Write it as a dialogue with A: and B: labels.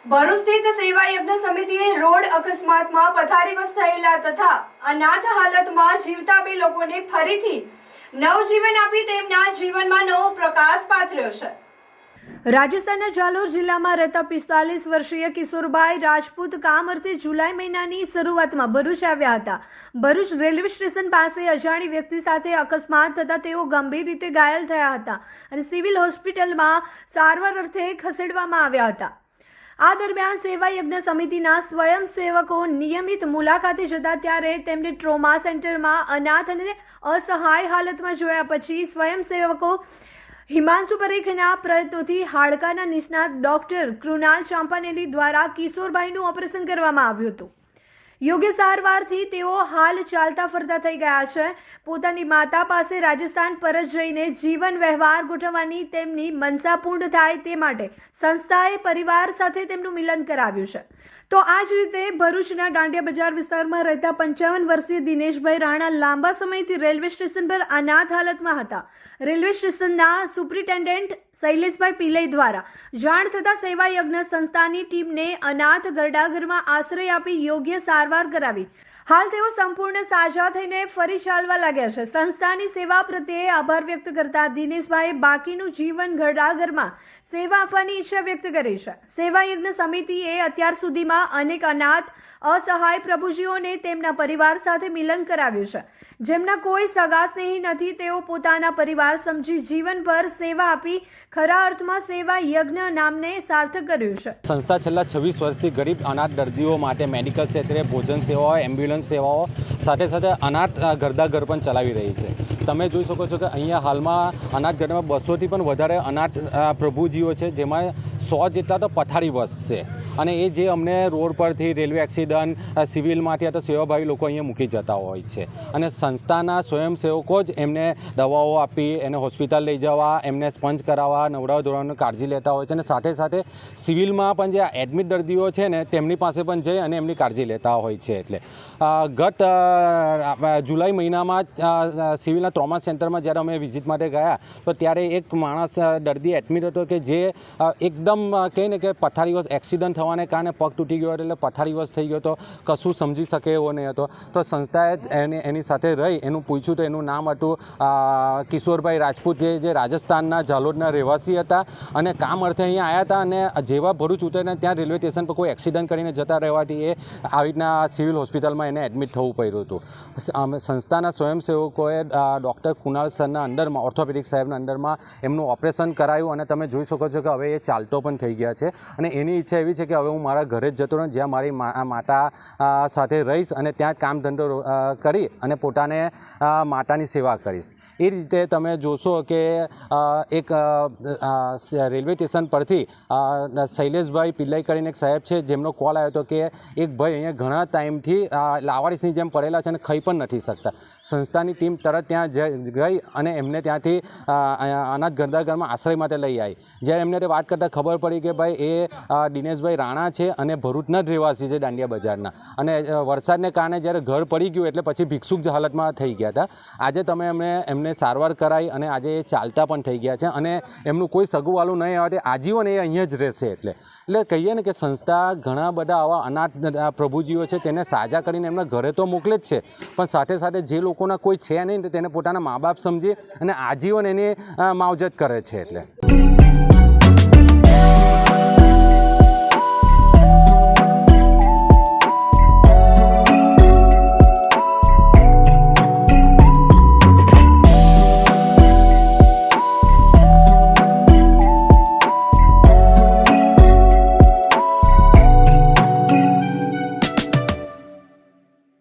A: ભરૂચ સ્થિત સેવા યજ્ઞ સમિતિએ રોડ અકસ્માતમાં પથારીવશ થયેલા તથા અનાથ હાલતમાં જીવતા બે લોકોને ફરીથી નવજીવન આપી તેમના જીવનમાં નવો પ્રકાશ પાથર્યો છે। રાજસ્થાનના જાલોર જિલ્લામાં રહેતા 45 વર્ષીય કિશોરભાઈ રાજપૂત કામ અર્થે જુલાઈ મહિનાની શરૂઆતમાં ભરૂચ આવ્યા હતા। ભરૂચ રેલવે સ્ટેશન પાસે અજાણી વ્યક્તિ સાથે અકસ્માત થતાં તેઓ ગંભીર રીતે ઘાયલ થયા હતા અને સિવિલ હોસ્પિટલમાં સારવાર અર્થે ખસેડવામાં આવ્યા હતા। આ દરમિયાન સેવા યજ્ઞ સમિતિના સ્વયંસેવકો નિયમિત મુલાકાતે જતા ત્યારે તેમને ટ્રોમા સેન્ટરમાં અનાથ અને અસહાય હાલતમાં જોયા પછી સ્વયંસેવકો હિમાંશુ પરેખના પ્રયત્નોથી હાડકાના નિષ્ણાત ડોક્ટર કૃણાલ ચાંપાનેરી દ્વારા કિશોરભાઈનું ઓપરેશન કરવામાં આવ્યું હતું। યોગ્ય સારવારથી તેઓ હાલ ચાલતા ફરતા થઈ ગયા છે। પોતાની માતા પાસે રાજસ્થાન પરત જઈને જીવન વ્યવહાર ગોઠવવાની તેમની મનસા પૂર્ણ થાય તે માટે સંસ્થાએ પરિવાર સાથે તેમનું મિલન કરાવ્યું છે। તો આ જ રીતે ભરૂચના દાંડિયા બજાર વિસ્તારમાં રહેતા 55 વર્ષીય દિનેશભાઈ રાણા લાંબા સમયથી રેલવે સ્ટેશન પર અનાથ હાલતમાં હતા। રેલવે સ્ટેશનના સુપ્રિન્ટેન્ડન્ટ શૈલેષભાઈ પિલઈ દ્વારા જાણ થતા સેવા યજ્ઞ સંસ્થાની ટીમને અનાથ ગરડાઘરમાં આશ્રય આપી યોગ્ય સારવાર કરાવી હાલ તેઓ સંપૂર્ણ સાજા થઈને ફરી ચાલવા લાગ્યા છે। સંસ્થાની સેવા પ્રત્યે આભાર વ્યક્ત કરતા દિનેશભાઈએ બાકીનું જીવન ગરડાઘરમાં સેવા આપવાની ઈચ્છા વ્યક્ત કરી છે। સેવા યજ્ઞ સમિતિએ અત્યાર સુધીમાં અનેક અનાથ અસહાય પ્રભુજીઓને તેમના પરિવાર સાથે મિલન કરાવ્યું છે। જેમના કોઈ સગા સ્નેહી નથી તેઓ પોતાના પરિવાર સમજી જીવનભર સેવા આપી ખરા અર્થમાં સેવા યજ્ઞ નામને સાર્થક કર્યું છે।
B: સંસ્થા છેલ્લા 26 વર્ષથી ગરીબ અનાથ દર્દીઓ માટે મેડિકલ ક્ષેત્રે ભોજન સેવાઓ, એમ્બ્યુલન્સ સેવાઓ સાથે સાથે અનાથ ગરદાઘર પણ ચલાવી રહી છે। તમે જોઈ શકો છો કે અહીંયા હાલમાં અનાથ ઘરમાં 200થી પણ વધારે અનાથ પ્રભુજીઓ છે, જેમાં 100 જેટલા તો પથારી વસ છે અને એ જે અમને રોડ પરથી રેલવે એક્સિડન્ટ સિવિલમાંથી આ તો સેવાભાવી લોકો અહીંયા મૂકી જતા હોય છે અને સંસ્થાના સ્વયંસેવકો જ એમને દવાઓ આપી એને હોસ્પિટલ લઈ જવા, એમને સ્પંજ કરાવવા, નવડાવવા ધોરણની કાળજી લેતા હોય છે અને સાથે સાથે સિવિલમાં પણ જે એડમિટ દર્દીઓ છે ને તેમની પાસે પણ જઈ અને એમની કાળજી લેતા હોય છે। એટલે ગત જુલાઈ મહિનામાં સિવિલના ટ્રોમા સેન્ટરમાં જ્યારે અમે વિઝિટ માટે ગયા તો ત્યારે એક માણસ દર્દી એડમિટ હતો કે જે એકદમ કહે ને કે પથારીવશ એક્સિડન્ટ થવાને કારણે પગ તૂટી ગયો એટલે પથારીવશ થઈ ગયો હતો, કશું સમજી શકે એવો નહીં હતો। તો સંસ્થાએ એની સાથે રહી એનું પૂછ્યું તો એનું નામ હતું કિશોરભાઈ રાજપૂત, જે રાજસ્થાનના જાલોરના રહેવાસી હતા અને કામ અર્થે અહીંયા આવ્યા હતા અને જેવા ભરૂચ ઉતરીને ત્યાં રેલવે સ્ટેશન પર કોઈ એક્સિડન્ટ કરીને જતા રહેવાથી એ આવી રીતના સિવિલ હોસ્પિટલમાં એને એડમિટ થવું પડ્યું હતું। સંસ્થાના સ્વયંસેવકોએ ડૉક્ટર કુણાલ સરના અંડરમાં, ઓર્થોપેડિક સાહેબના અંડરમાં એમનું ઓપરેશન કરાયું અને તમે જોઈ શકો છો કે હવે એ ચાલતો પણ થઈ ગયા છે અને એની ઈચ્છા એવી છે કે હવે હું મારા ઘરે જ જતો રહું જ્યાં મારી માતા સાથે રહીશ અને ત્યાં કામ ધંધો કરી અને પોતાને માતાની સેવા કરીશ। એ રીતે તમે જોશો કે એક રેલવે સ્ટેશન પરથી શૈલેષભાઈ પિલ્લાઈ કરીને એક સાહેબ છે જેમનો કોલ આવ્યો હતો કે એક ભાઈ અહીંયા ઘણા ટાઈમથી લાવારીસની જેમ પડેલા છે અને ખાઈ પણ નથી શકતા। સંસ્થાની ટીમ તરત ત્યાં ગઈ અને એમને ત્યાંથી અનાથ ગરદાઘરમાં આશ્રય માટે લઈ આવી। જ્યારે એમને વાત કરતાં ખબર પડી કે ભાઈ એ દિનેશભાઈ રાણા છે અને ભરૂચના જ રહેવાસી છે દાંડિયા બજારના અને વરસાદને કારણે જ્યારે ઘર પડી ગયું એટલે પછી ભિક્ષુક હાલતમાં થઈ ગયા હતા। આજે તમે એમને સારવાર કરાવી અને આજે એ ચાલતા પણ થઈ ગયા છે અને એમનું કોઈ સગુવાલું નહીં આવવાથી આજીવન એ અહીંયા જ રહેશે। એટલે કહીએ ને કે સંસ્થા ઘણા બધા આવા અનાથ પ્રભુજીઓ છે તેને સાજા કરીને એમના ઘરે તો મોકલે જ છે પણ સાથે સાથે જે લોકોના કોઈ છે નહીં તેને પોતાના મા બાપ સમજી અને આજીવન એની માવજત કરે છે। એટલે